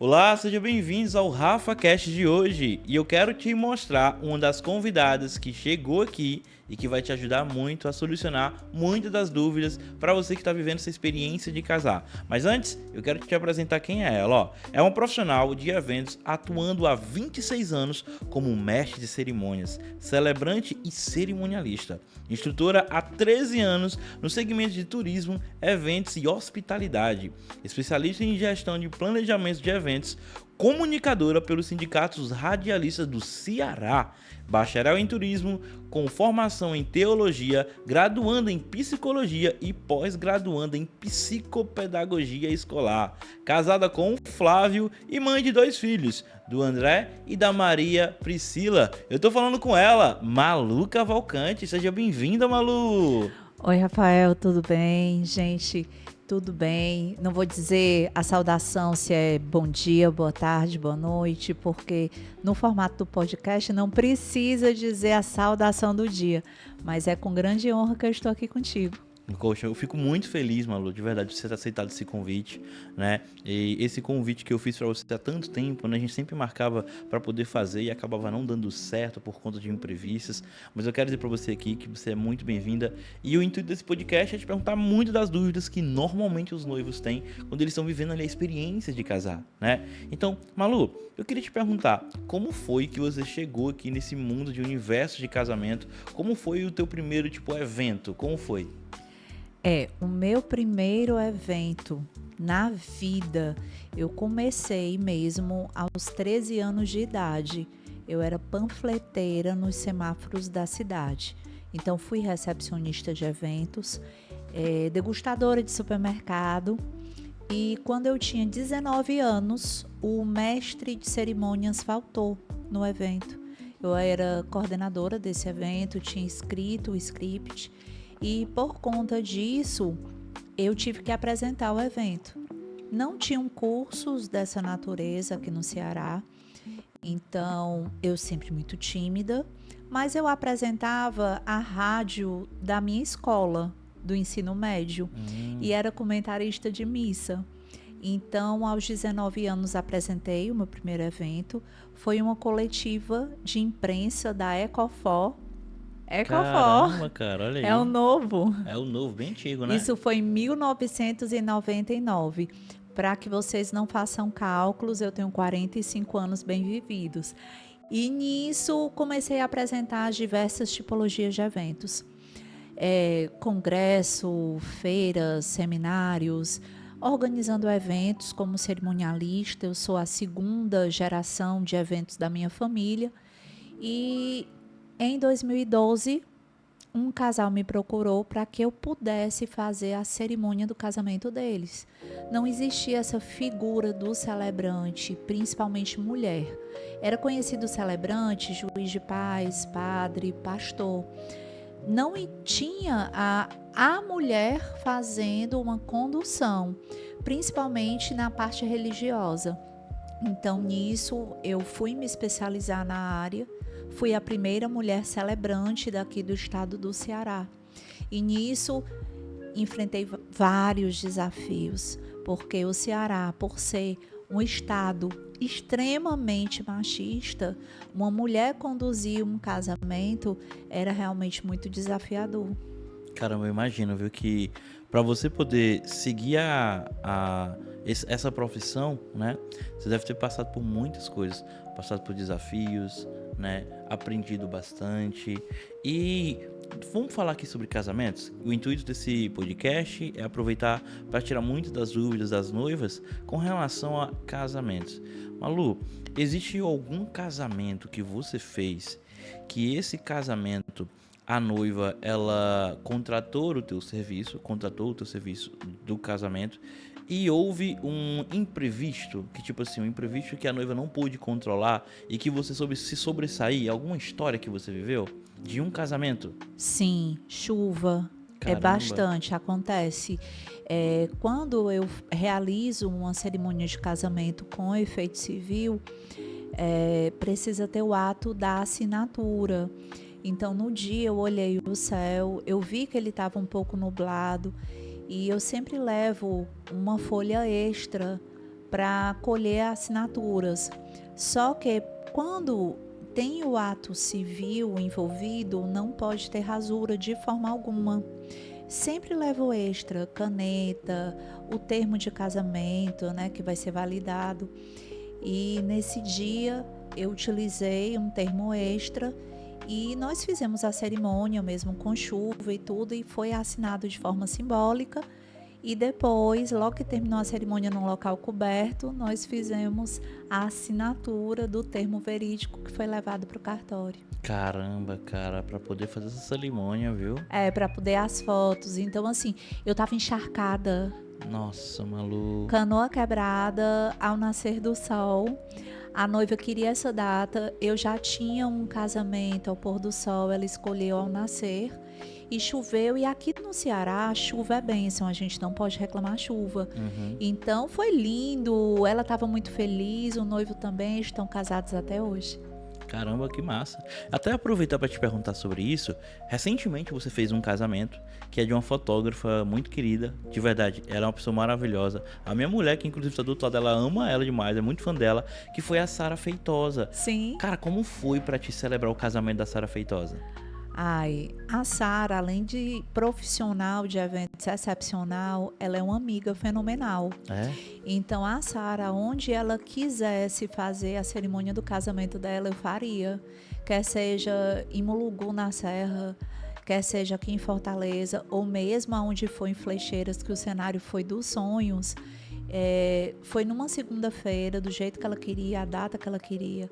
Olá, sejam bem-vindos ao RafaCast de hoje e eu quero te mostrar uma das convidadas que chegou aqui e que vai te ajudar muito a solucionar muitas das dúvidas para você que está vivendo essa experiência de casar. Mas antes, eu quero te apresentar quem é ela. É uma profissional de eventos atuando há 26 anos como mestre de cerimônias, celebrante e cerimonialista. Instrutora há 13 anos no segmento de turismo, eventos e hospitalidade. Especialista em gestão de planejamento de eventos, comunicadora pelos sindicatos radialistas do Ceará, bacharel em turismo, com formação em teologia, graduanda em psicologia e pós-graduanda em psicopedagogia escolar, casada com o Flávio e mãe de 2 filhos, do André e da Maria Priscila. Eu tô falando com ela, Malu Cavalcante. Seja bem-vinda, Malu! Oi, Rafael, tudo bem? Gente, tudo bem. Não vou dizer a saudação se é bom dia, boa tarde, boa noite, porque no formato do podcast não precisa dizer a saudação do dia, mas é com grande honra que eu estou aqui contigo. Poxa, eu fico muito feliz, Malu, de verdade, de você ter aceitado esse convite, né? E esse convite que eu fiz para você há tanto tempo, né? A gente sempre marcava para poder fazer e acabava não dando certo por conta de imprevistos. Mas eu quero dizer para você aqui que você é muito bem-vinda. E o intuito desse podcast é te perguntar muito das dúvidas que normalmente os noivos têm quando eles estão vivendo ali a experiência de casar, né? Então, Malu, eu queria te perguntar, como foi que você chegou aqui nesse mundo de universo de casamento? Como foi o teu primeiro, evento? Como foi? O meu primeiro evento na vida, eu comecei mesmo aos 13 anos de idade. Eu era panfleteira nos semáforos da cidade. Então, fui recepcionista de eventos, degustadora de supermercado. E quando eu tinha 19 anos, o mestre de cerimônias faltou no evento. Eu era coordenadora desse evento, tinha escrito o script. E por conta disso, eu tive que apresentar o evento. Não tinham cursos dessa natureza aqui no Ceará, então eu sempre muito tímida, mas eu apresentava a rádio da minha escola, do ensino médio, e era comentarista de missa. Então, aos 19 anos, apresentei o meu primeiro evento. Foi uma coletiva de imprensa da Ecofor. Caramba, cara, olha É o aí. novo. É o novo, bem antigo, né? Isso foi em 1999. Para que vocês não façam cálculos, eu tenho 45 anos bem vividos. E nisso comecei a apresentar as diversas tipologias de eventos. Congresso, feiras, seminários, organizando eventos como cerimonialista. Eu sou a segunda geração de eventos da minha família. E em 2012, um casal me procurou para que eu pudesse fazer a cerimônia do casamento deles. Não existia essa figura do celebrante, principalmente mulher. Era conhecido o celebrante, juiz de paz, padre, pastor. Não tinha a mulher fazendo uma condução, principalmente na parte religiosa. Então, nisso, eu fui me especializar na área. Fui a primeira mulher celebrante daqui do estado do Ceará. E nisso, enfrentei vários desafios, porque o Ceará, por ser um estado extremamente machista, uma mulher conduzir um casamento era realmente muito desafiador. Caramba, eu imagino, viu, que para você poder seguir essa profissão, né, você deve ter passado por muitas coisas, passado por desafios, né, aprendido bastante. E vamos falar aqui sobre casamentos. O intuito desse podcast é aproveitar para tirar muitas das dúvidas das noivas com relação a casamentos. Malu, existe algum casamento que você fez que esse casamento a noiva, ela contratou o teu serviço do casamento e houve um imprevisto, um imprevisto que a noiva não pôde controlar e que você soube se sobressair? Alguma história que você viveu de um casamento? Sim, chuva. Caramba. Bastante, acontece. Quando eu realizo uma cerimônia de casamento com efeito civil, precisa ter o ato da assinatura. Então, no dia eu olhei o céu, eu vi que ele estava um pouco nublado e eu sempre levo uma folha extra para colher assinaturas. Só que quando tem o ato civil envolvido, não pode ter rasura de forma alguma. Sempre levo extra, caneta, o termo de casamento, né, que vai ser validado. E nesse dia eu utilizei um termo extra e nós fizemos a cerimônia mesmo com chuva e tudo, e foi assinado de forma simbólica. E depois, logo que terminou a cerimônia num local coberto, nós fizemos a assinatura do termo verídico que foi levado para o cartório. Caramba, cara, pra poder fazer essa cerimônia, viu? Para poder as fotos. Então, assim, eu tava encharcada, Nossa, Malu. canoa quebrada, ao nascer do sol. A noiva queria essa data, eu já tinha um casamento ao pôr do sol, ela escolheu ao nascer. E choveu, e aqui no Ceará, chuva é bênção, a gente não pode reclamar chuva. Então foi lindo, ela estava muito feliz, o noivo também, estão casados até hoje. Caramba, que massa. Até aproveitar pra te perguntar sobre isso. Recentemente você fez um casamento que é de uma fotógrafa muito querida, de verdade, ela é uma pessoa maravilhosa. A minha mulher, que inclusive está do outro lado, ela ama ela demais, é muito fã dela, que foi a Sara Feitosa. Sim. Cara, como foi pra te celebrar o casamento da Sara Feitosa? Ai, a Sara, além de profissional de eventos excepcional, ela é uma amiga fenomenal. É? Então, a Sara, onde ela quisesse fazer a cerimônia do casamento dela, eu faria. Quer seja em Mulugu, na Serra, quer seja aqui em Fortaleza, ou mesmo aonde foi em Flecheiras, que o cenário foi dos sonhos. Foi numa segunda-feira, do jeito que ela queria, a data que ela queria.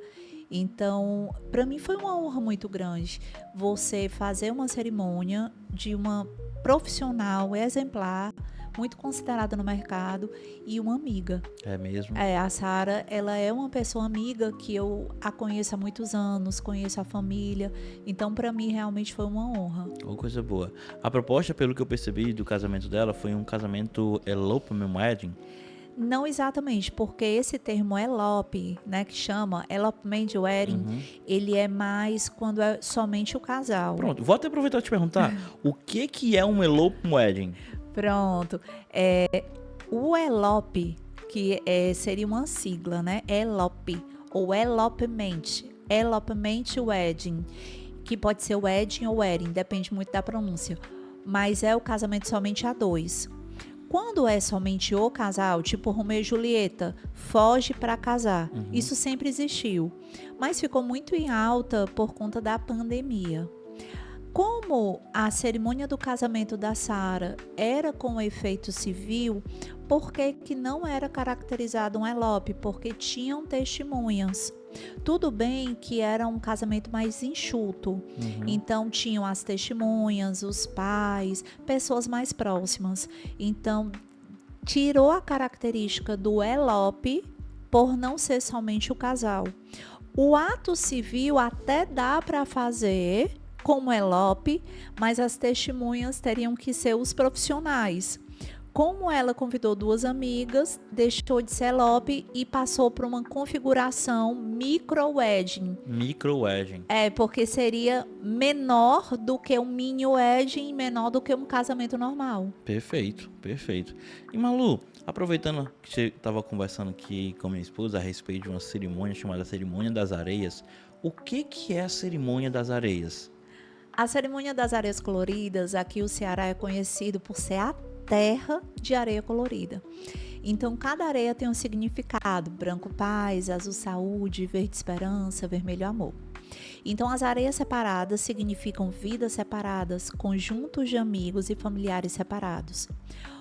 Então, para mim foi uma honra muito grande você fazer uma cerimônia de uma profissional exemplar, muito considerada no mercado, e uma amiga. É mesmo? A Sara, ela é uma pessoa amiga que eu a conheço há muitos anos, conheço a família, então para mim realmente foi uma honra. Oh, coisa boa. A proposta, pelo que eu percebi do casamento dela, foi um casamento elopement wedding. Não exatamente, porque esse termo elope, né, que chama elopement wedding, ele é mais quando é somente o casal. Pronto, vou até aproveitar e te perguntar, o que é um elopement wedding? Pronto. O elope, que seria uma sigla, né? Elope, ou elopement wedding, que pode ser wedding ou wedding, depende muito da pronúncia. Mas é o casamento somente a dois. Quando é somente o casal, tipo Romeu e Julieta, foge para casar. Isso sempre existiu, mas ficou muito em alta por conta da pandemia. Como a cerimônia do casamento da Sara era com efeito civil, por que não era caracterizado um elope? Porque tinham testemunhas. Tudo bem que era um casamento mais enxuto, então tinham as testemunhas, os pais, pessoas mais próximas. Então, tirou a característica do elope por não ser somente o casal. O ato civil até dá para fazer como elope, mas as testemunhas teriam que ser os profissionais. Como ela convidou duas amigas, deixou de ser elope e passou para uma configuração micro-wedding. Micro-wedding. Porque seria menor do que um mini-wedding e menor do que um casamento normal. Perfeito, perfeito. E Malu, aproveitando que você estava conversando aqui com minha esposa a respeito de uma cerimônia chamada Cerimônia das Areias, o que é a Cerimônia das Areias? A Cerimônia das Areias Coloridas, aqui o Ceará é conhecido por ser a terra de areia colorida. Então, cada areia tem um significado: branco paz, azul saúde, verde esperança, vermelho amor. Então, as areias separadas significam vidas separadas, conjuntos de amigos e familiares separados.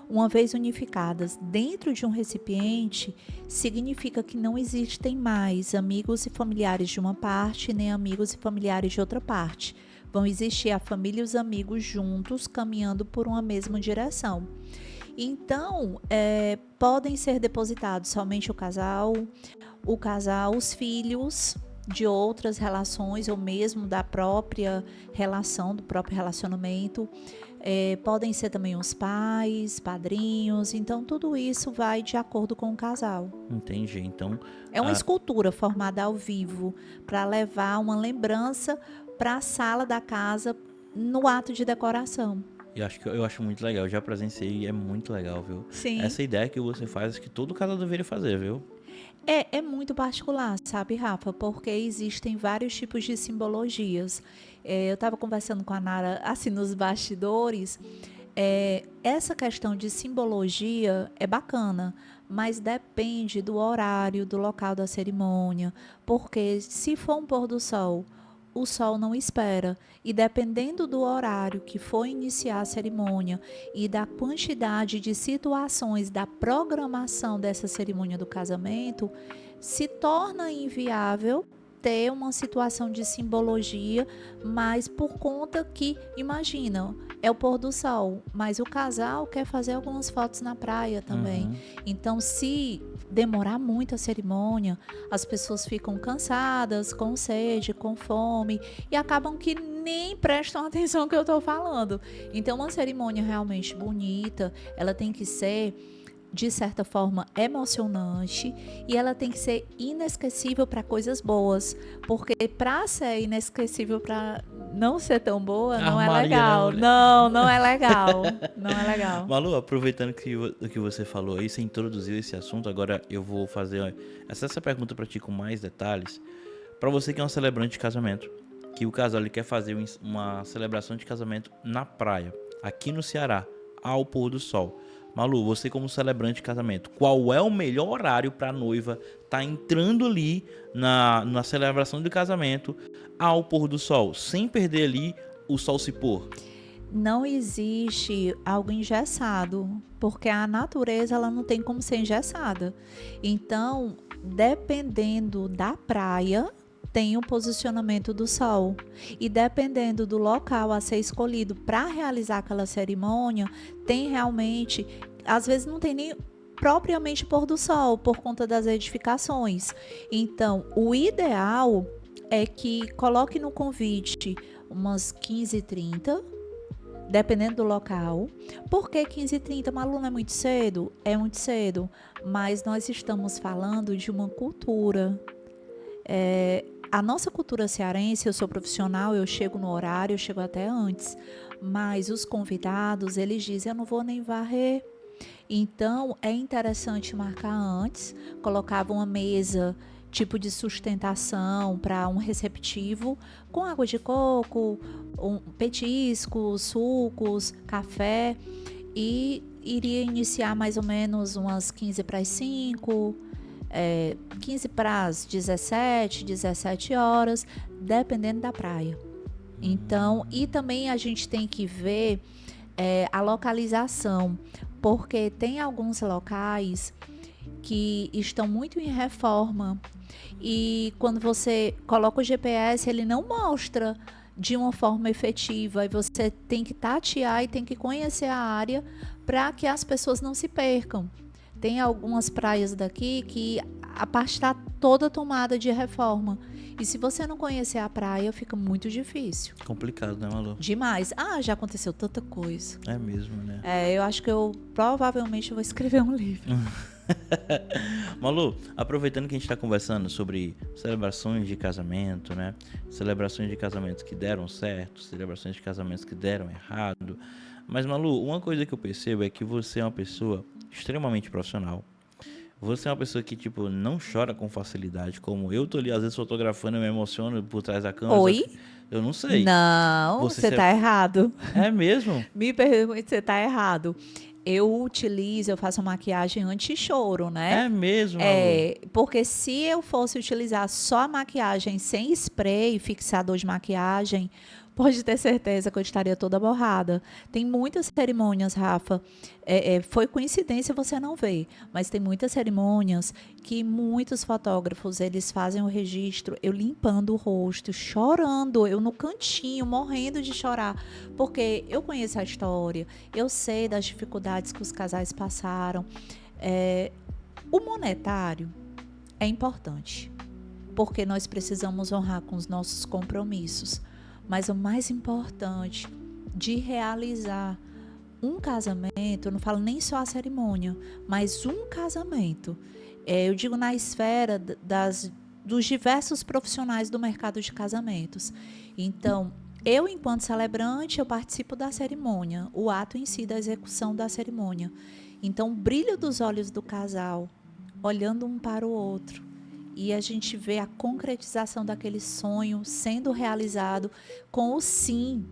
Uma vez unificadas dentro de um recipiente, significa que não existem mais amigos e familiares de uma parte, nem amigos e familiares de outra parte. Vão existir a família e os amigos juntos, caminhando por uma mesma direção. Então, podem ser depositados somente o casal, os filhos de outras relações ou mesmo da própria relação, do próprio relacionamento. Podem ser também os pais, padrinhos. Então, tudo isso vai de acordo com o casal. Entendi. Então, é uma escultura formada ao vivo para levar uma lembrança para a sala da casa no ato de decoração. Eu acho muito legal, eu já presenciei e é muito legal, viu? Sim. Essa ideia que você faz, que todo casal deveria fazer, viu? É muito particular, sabe, Rafa? Porque existem vários tipos de simbologias. Eu estava conversando com a Nara, assim, nos bastidores. Essa questão de simbologia é bacana, mas depende do horário, do local da cerimônia. Porque se for um pôr do sol, o sol não espera. E dependendo do horário que for iniciar a cerimônia e da quantidade de situações da programação dessa cerimônia do casamento, se torna inviável ter uma situação de simbologia, mas por conta que, imagina, é o pôr do sol, mas o casal quer fazer algumas fotos na praia também. Uhum. Então, se demorar muito a cerimônia, as pessoas ficam cansadas, com sede, com fome e acabam que nem prestam atenção no que eu estou falando. Então, uma cerimônia realmente bonita, ela tem que ser de certa forma emocionante e ela tem que ser inesquecível para coisas boas, porque para ser inesquecível para não ser tão boa não é Armaria, né, legal. mulher? Não é legal. Não é legal. Malu, aproveitando que o que você falou aí, você introduziu esse assunto, agora eu vou fazer essa pergunta pra ti com mais detalhes. Pra você que é um celebrante de casamento, que o casal ele quer fazer uma celebração de casamento na praia, aqui no Ceará, ao pôr do sol. Malu, você como celebrante de casamento, qual é o melhor horário pra noiva tá entrando ali na celebração do casamento ao pôr do sol, sem perder ali o sol se pôr? Não existe algo engessado, porque a natureza ela não tem como ser engessada. Então, dependendo da praia, tem o posicionamento do sol. E dependendo do local a ser escolhido para realizar aquela cerimônia, tem realmente, às vezes não tem nem propriamente pôr do sol, por conta das edificações. Então, o ideal é que coloque no convite umas 15h30, dependendo do local. Por que 15h30? Malu, não é muito cedo? É muito cedo, mas nós estamos falando de uma cultura. A nossa cultura cearense, eu sou profissional, eu chego no horário, eu chego até antes, mas os convidados, eles dizem, eu não vou nem varrer. Então, é interessante marcar antes, colocava uma mesa tipo de sustentação para um receptivo, com água de coco, petiscos, sucos, café, e iria iniciar mais ou menos umas 15 para as 5, 15 para as 17 horas, dependendo da praia. Então, e também a gente tem que ver a localização, porque tem alguns locais que estão muito em reforma e quando você coloca o GPS, ele não mostra de uma forma efetiva e você tem que tatear e tem que conhecer a área para que as pessoas não se percam. Tem algumas praias daqui que a parte está toda tomada de reforma. E se você não conhecer a praia, fica muito difícil. Complicado, né, Malu? Demais. Já aconteceu tanta coisa. É mesmo, né? Eu acho que eu provavelmente vou escrever um livro. Malu, aproveitando que a gente está conversando sobre celebrações de casamento, né? Celebrações de casamentos que deram certo, celebrações de casamentos que deram errado. Mas, Malu, uma coisa que eu percebo é que você é uma pessoa extremamente profissional. Você é uma pessoa que, tipo, não chora com facilidade, como eu tô ali, às vezes, fotografando, eu me emociono por trás da câmera. Oi? Eu não sei. Não, você tá errado. É mesmo? Me pergunte, você tá errado. Eu faço maquiagem anti-choro, né? É mesmo, Malu? Porque se eu fosse utilizar só a maquiagem sem spray, fixador de maquiagem, pode ter certeza que eu estaria toda borrada. Tem muitas cerimônias, Rafa, foi coincidência você não ver, mas tem muitas cerimônias que muitos fotógrafos, eles fazem o registro, eu limpando o rosto, chorando, eu no cantinho, morrendo de chorar, porque eu conheço a história, eu sei das dificuldades que os casais passaram. O monetário é importante, porque nós precisamos honrar com os nossos compromissos. Mas o mais importante de realizar um casamento, eu não falo nem só a cerimônia, mas um casamento, eu digo na esfera dos diversos profissionais do mercado de casamentos. Então, Eu, enquanto celebrante, eu participo da cerimônia, o ato em si da execução da cerimônia. Então, o brilho dos olhos do casal, olhando um para o outro, e a gente vê a concretização daquele sonho sendo realizado com o sim,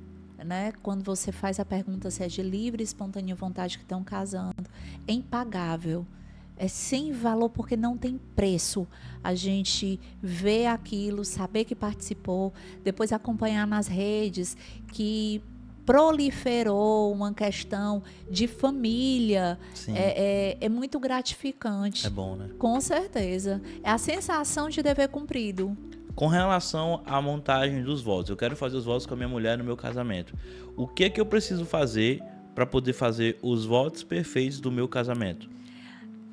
né? Quando você faz a pergunta se é de livre e espontânea vontade que estão casando, é impagável. É sem valor porque não tem preço. A gente vê aquilo, saber que participou, depois acompanhar nas redes que proliferou uma questão de família. Sim. É muito gratificante. É bom, né? Com certeza. É a sensação de dever cumprido. Com relação à montagem dos votos, eu quero fazer os votos com a minha mulher no meu casamento. O que é que eu preciso fazer para poder fazer os votos perfeitos do meu casamento?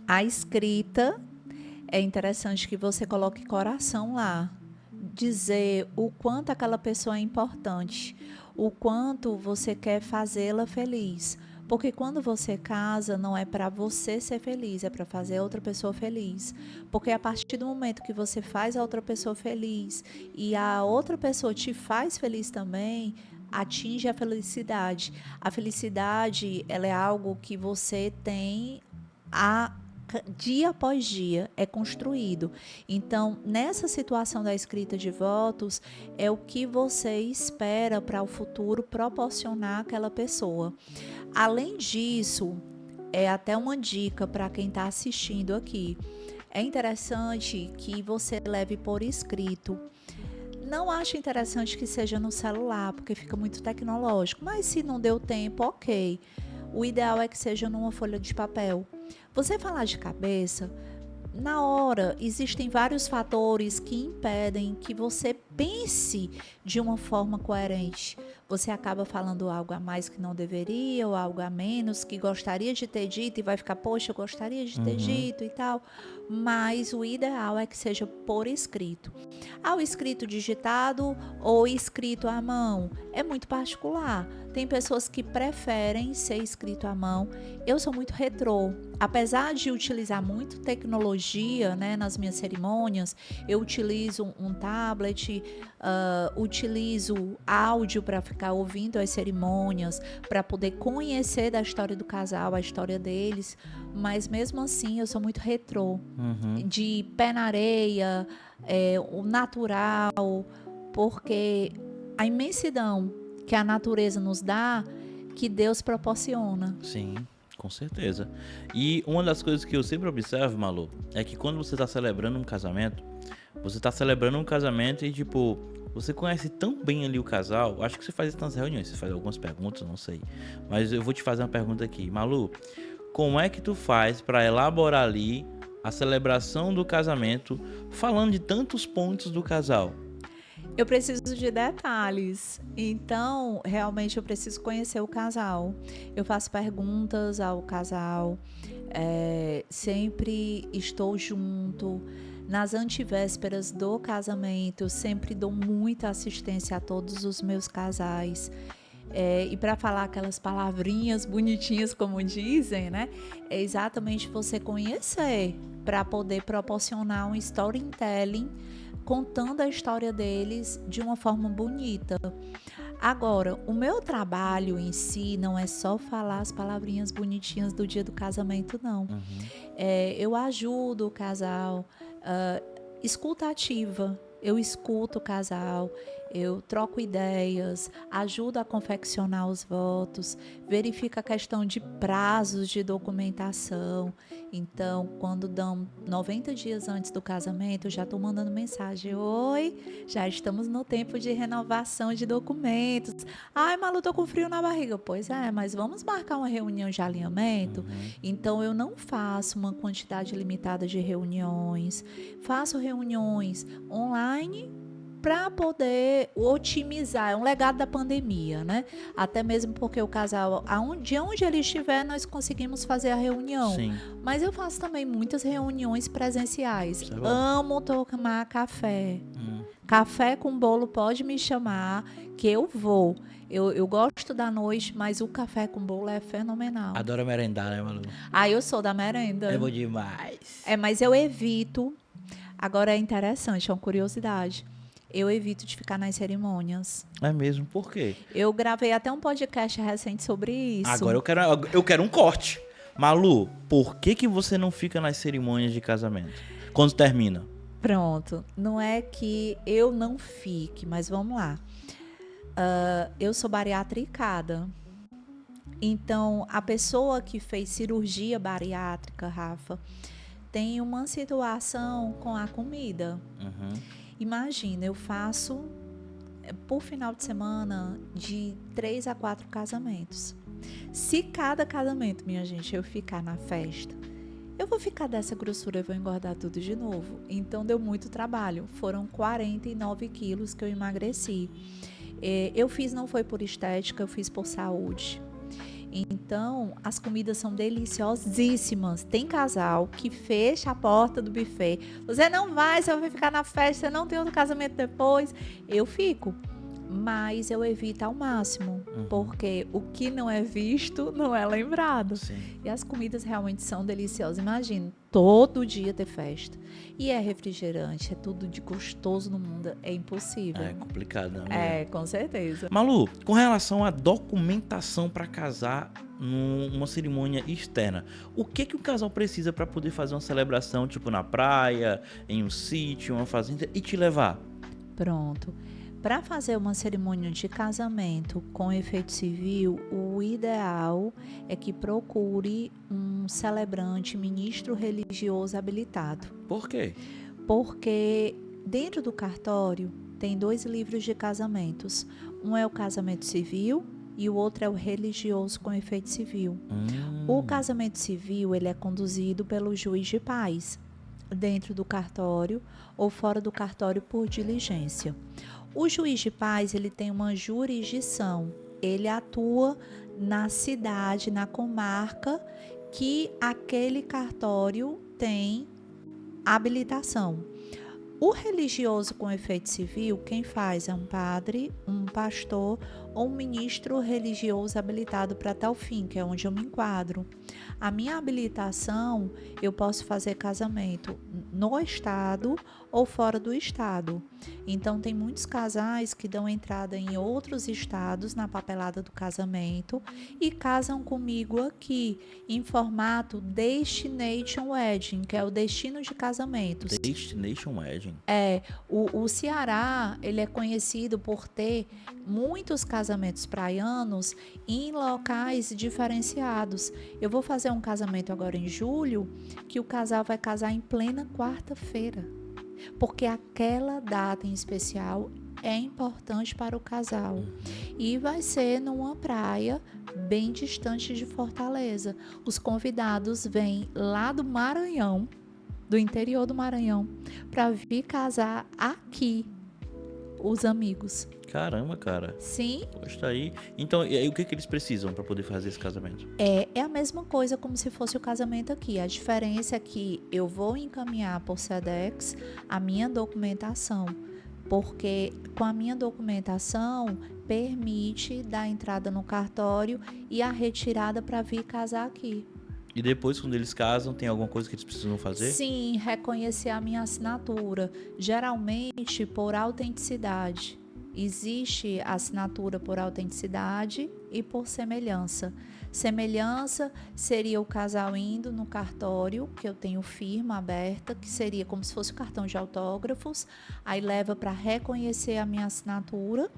A escrita, é interessante que você coloque coração lá. Dizer o quanto aquela pessoa é importante, o quanto você quer fazê-la feliz. Porque quando você casa, não é para você ser feliz, é para fazer a outra pessoa feliz. Porque a partir do momento que você faz a outra pessoa feliz e a outra pessoa te faz feliz também, atinge a felicidade. A felicidade, ela é algo que você tem a dia após dia, é construído. Então, nessa situação da escrita de votos, é o que você espera para o futuro proporcionar àquela pessoa. Além disso, é até uma dica para quem está assistindo aqui. É interessante que você leve por escrito. Não acho interessante que seja no celular, porque fica muito tecnológico, mas se não deu tempo, ok. O ideal é que seja numa folha de papel. Você falar de cabeça, na hora, existem vários fatores que impedem que você pense de uma forma coerente. Você acaba falando algo a mais que não deveria, ou algo a menos que gostaria de ter dito e vai ficar, poxa, eu gostaria de ter dito e tal. Mas o ideal é que seja por escrito. Ao escrito digitado ou escrito à mão, é muito particular. Tem pessoas que preferem ser escrito à mão. Eu sou muito retrô. Apesar de utilizar muito tecnologia, né, nas minhas cerimônias, eu utilizo um tablet, utilizo áudio para ficar ouvindo as cerimônias, para poder conhecer da história do casal, a história deles. Mas mesmo assim, eu sou muito retrô, de pé na areia, o natural, porque a imensidão que a natureza nos dá, que Deus proporciona. Sim, com certeza. E uma das coisas que eu sempre observo, Malu, é que quando você tá celebrando um casamento, você tá celebrando um casamento e, tipo, você conhece tão bem ali o casal. Acho que você faz isso nas reuniões, você faz algumas perguntas, não sei. Mas eu vou te fazer uma pergunta aqui. Malu, como é que tu faz para elaborar ali a celebração do casamento, falando de tantos pontos do casal? Eu preciso de detalhes, então realmente eu preciso conhecer o casal. Eu faço perguntas ao casal, sempre estou junto. Nas antevésperas do casamento, eu sempre dou muita assistência a todos os meus casais. E para falar aquelas palavrinhas bonitinhas, como dizem, né? É exatamente você conhecer para poder proporcionar um storytelling contando a história deles de uma forma bonita. Agora, o meu trabalho em si não é só falar as palavrinhas bonitinhas do dia do casamento, não. Eu ajudo o casal, escuta ativa. Eu escuto o casal, eu troco ideias, ajudo a confeccionar os votos, verifico a questão de prazos de documentação. Então, quando dão 90 dias antes do casamento, eu já estou mandando mensagem. Oi, já estamos no tempo de renovação de documentos. Ai, Malu, estou com frio na barriga. Pois é, mas vamos marcar uma reunião de alinhamento? Então, eu não faço uma quantidade limitada de reuniões. Faço reuniões online para poder otimizar. É um legado da pandemia, né? Até mesmo porque o casal, de onde ele estiver, nós conseguimos fazer a reunião. Sim. Mas eu faço também muitas reuniões presenciais. Isso é bom. Amo tomar café. Café com bolo pode me chamar, que eu vou. Eu gosto da noite, mas o café com bolo é fenomenal. Adoro merendar, né, Malu? Eu sou da merenda. É bom demais. Mas eu evito. Agora é interessante, é uma curiosidade. Eu evito de ficar nas cerimônias. É mesmo? Por quê? Eu gravei até um podcast recente sobre Agora isso. eu quero um corte. Malu, por que que você não fica nas cerimônias de casamento? Quando termina? Pronto. Não é que eu não fique, mas vamos lá. Eu sou bariátricada. Então, a pessoa que fez cirurgia bariátrica, Rafa, tem uma situação com a comida. Uhum. Imagina, eu faço por final de semana de 3 a 4 casamentos. Se cada casamento, minha gente, eu ficar na festa, eu vou ficar dessa grossura, eu vou engordar tudo de novo. Então deu muito trabalho. Foram 49 quilos que eu emagreci. Eu fiz, não foi por estética, eu fiz por saúde. Então, as comidas são deliciosíssimas. Tem casal que fecha a porta do buffet. Você não vai, você vai ficar na festa, você não tem outro casamento depois. Eu fico, mas eu evito ao máximo, porque o que não é visto não é lembrado. Sim. E as comidas realmente são deliciosas. Imagina, todo dia ter festa. E é refrigerante, é tudo de gostoso no mundo. É impossível. É complicado, né? É, com certeza. Malu, com relação à documentação para casar numa cerimônia externa, o que que o casal precisa para poder fazer uma celebração, tipo na praia, em um sítio, uma fazenda, e te levar? Pronto. Para fazer uma cerimônia de casamento com efeito civil, o ideal é que procure um celebrante, ministro religioso habilitado. Por quê? Porque dentro do cartório tem 2 livros de casamentos. Um é o casamento civil e o outro é o religioso com efeito civil. O casamento civil ele é conduzido pelo juiz de paz, dentro do cartório ou fora do cartório por diligência. O juiz de paz ele tem uma jurisdição, ele atua na cidade, na comarca que aquele cartório tem habilitação. O religioso com efeito civil, quem faz é um padre, um pastor ou um ministro religioso habilitado para tal fim, que é onde eu me enquadro. A minha habilitação, eu posso fazer casamento no estado ou fora do estado. Então, tem muitos casais que dão entrada em outros estados na papelada do casamento e casam comigo aqui, em formato Destination Wedding, que é o destino de casamentos. Destination Wedding. O Ceará, ele é conhecido por ter muitos casamentos praianos em locais diferenciados. Eu vou fazer um casamento agora em julho, que o casal vai casar em plena quarta-feira, porque aquela data em especial é importante para o casal. E vai ser numa praia bem distante de Fortaleza. Os convidados vêm lá do Maranhão, do interior do Maranhão, para vir casar aqui, os amigos. Caramba, cara. Sim. Poxa, aí. Então, e aí, o que que eles precisam para poder fazer esse casamento? É a mesma coisa como se fosse o casamento aqui. A diferença é que eu vou encaminhar por SEDEX a minha documentação, porque com a minha documentação permite dar entrada no cartório e a retirada para vir casar aqui. E depois, quando eles casam, tem alguma coisa que eles precisam fazer? Sim, reconhecer a minha assinatura, geralmente por autenticidade. Existe assinatura por autenticidade e por semelhança. Semelhança seria o casal indo no cartório, que eu tenho firma aberta, que seria como se fosse o cartão de autógrafos, aí leva para reconhecer a minha assinatura,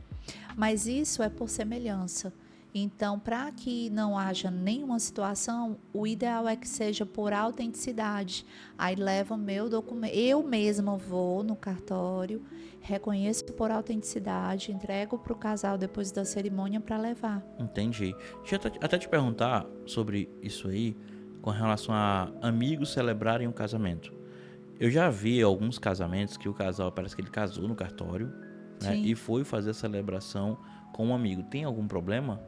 mas isso é por semelhança. Então, para que não haja nenhuma situação, o ideal é que seja por autenticidade. Aí leva o meu documento, eu mesma vou no cartório, reconheço por autenticidade, entrego para o casal depois da cerimônia para levar. Entendi. Deixa eu até te perguntar sobre isso aí, com relação a amigos celebrarem um casamento. Eu já vi alguns casamentos que o casal, parece que ele casou no cartório, né, e foi fazer a celebração com um amigo. Tem algum problema?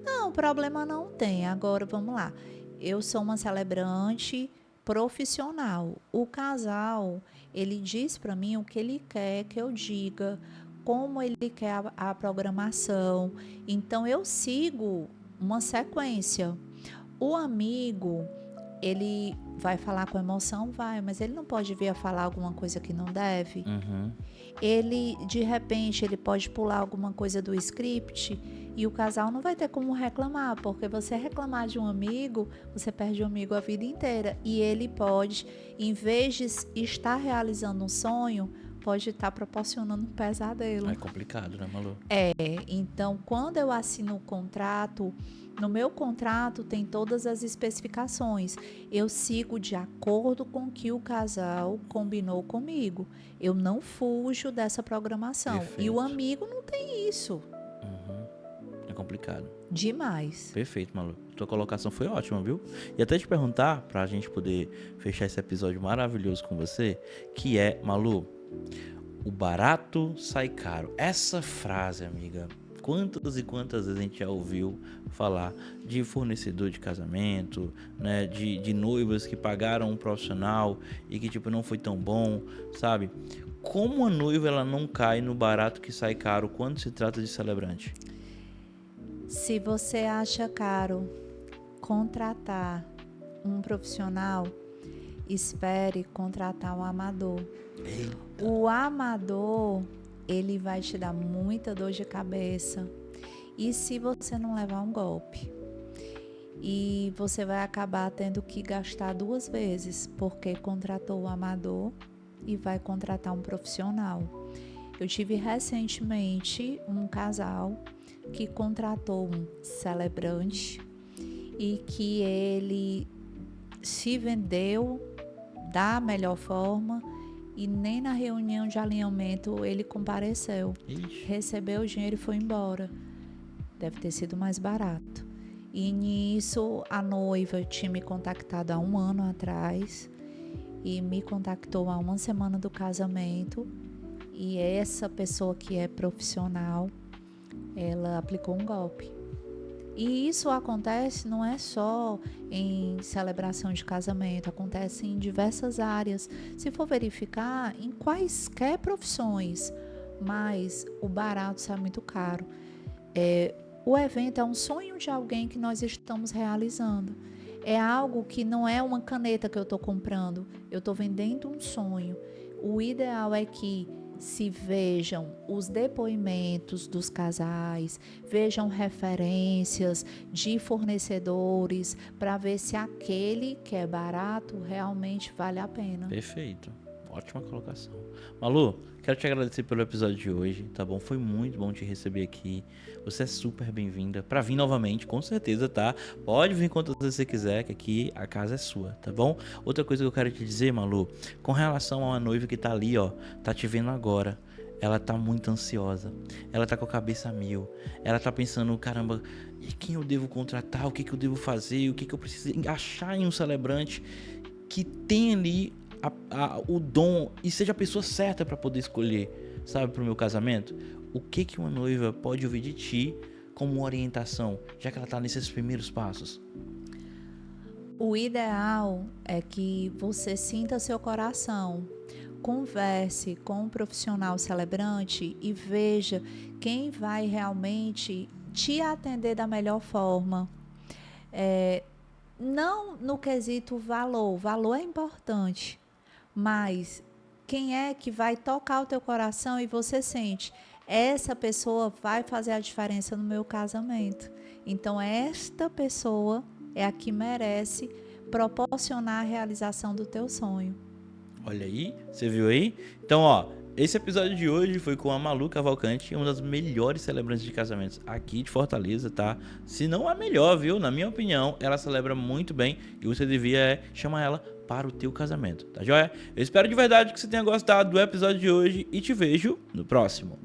Não, problema não tem. Agora, vamos lá. Eu sou uma celebrante profissional. O casal, ele diz para mim o que ele quer que eu diga, como ele quer a programação. Então, eu sigo uma sequência. O amigo, Ele vai falar com emoção? Vai, mas ele não pode vir a falar alguma coisa que não deve. Uhum. Ele, de repente, ele pode pular alguma coisa do script e o casal não vai ter como reclamar, porque você reclamar de um amigo, você perde o amigo a vida inteira. E ele pode, em vez de estar realizando um sonho, pode estar proporcionando um pesadelo. É complicado, né, Malu? Então, quando eu assino o contrato, no meu contrato tem todas as especificações. Eu sigo de acordo com o que o casal combinou comigo. Eu não fujo dessa programação. Perfeito. E o amigo não tem isso. É complicado. Demais. Perfeito, Malu. Tua colocação foi ótima, viu? E até te perguntar, pra gente poder fechar esse episódio maravilhoso com você, que é, Malu, o barato sai caro. Essa frase, amiga, quantas e quantas vezes a gente já ouviu falar de fornecedor de casamento, né? De noivas que pagaram um profissional e que, tipo, não foi tão bom, sabe? Como a noiva, ela não cai no barato que sai caro quando se trata de celebrante? Se você acha caro contratar um profissional, espere contratar um amador. Eita. O amador, ele vai te dar muita dor de cabeça. E se você não levar um golpe? E você vai acabar tendo que gastar 2 vezes, porque contratou o amador e vai contratar um profissional. Eu tive recentemente um casal que contratou um celebrante e que ele se vendeu da melhor forma e nem na reunião de alinhamento ele compareceu. Ixi. Recebeu o dinheiro e foi embora. Deve ter sido mais barato. E nisso a noiva tinha me contactado há 1 ano atrás e me contactou há 1 semana do casamento. E essa pessoa que é profissional, ela aplicou um golpe. E isso acontece não é só em celebração de casamento, acontece em diversas áreas. Se for verificar, em quaisquer profissões, mas o barato sai muito caro. O evento é um sonho de alguém que nós estamos realizando. É algo que não é uma caneta que eu estou comprando, eu estou vendendo um sonho. O ideal é que se vejam os depoimentos dos casais, vejam referências de fornecedores para ver se aquele que é barato realmente vale a pena. Perfeito. Ótima colocação. Malu, quero te agradecer pelo episódio de hoje, tá bom? Foi muito bom te receber aqui. Você é super bem-vinda pra vir novamente, com certeza, tá? Pode vir quantas vezes você quiser, que aqui a casa é sua, tá bom? Outra coisa que eu quero te dizer, Malu, com relação a uma noiva que tá ali, ó, tá te vendo agora. Ela tá muito ansiosa, ela tá com a cabeça a mil, ela tá pensando, caramba, e quem eu devo contratar, o que eu devo fazer, o que eu preciso achar em um celebrante que tem ali o dom e seja a pessoa certa para poder escolher, sabe, pro meu casamento. O que uma noiva pode ouvir de ti como orientação, já que ela tá nesses primeiros passos? O ideal é que você sinta seu coração, converse com um profissional celebrante e veja quem vai realmente te atender da melhor forma. Não no quesito valor é importante, mas quem é que vai tocar o teu coração e você sente, essa pessoa vai fazer a diferença no meu casamento. Então esta pessoa é a que merece proporcionar a realização do teu sonho. Olha aí, você viu aí? Então, ó, esse episódio de hoje foi com a Malu Cavalcante, uma das melhores celebrantes de casamentos aqui de Fortaleza, tá? Se não a melhor, viu? Na minha opinião, ela celebra muito bem e você devia chamar ela para o teu casamento, tá joia? Eu espero de verdade que você tenha gostado do episódio de hoje e te vejo no próximo.